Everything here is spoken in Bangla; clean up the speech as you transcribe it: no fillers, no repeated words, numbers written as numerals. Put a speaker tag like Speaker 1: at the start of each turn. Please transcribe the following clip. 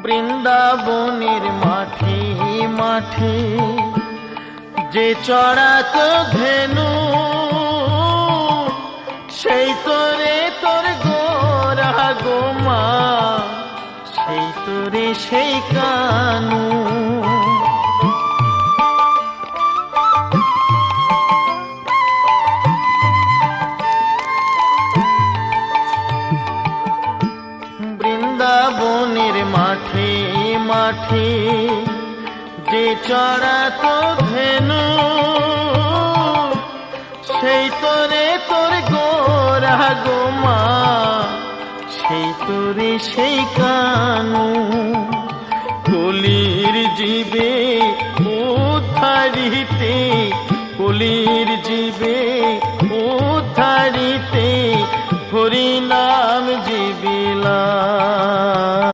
Speaker 1: বৃন্দাবনের মাঠে মাঠে যে চড়াত ধেনু, সেই তোরে তোর গোরা গোমা, সেই তোরে সেই কানু। বৃন্দাবনের মাঠে মাঠে যে চড়াত ধেনু, সেই তোরে তোর গোরা গোমা, সেই তোরে সেই কানু। কলির জীবে উদ্ধারিতে, কলির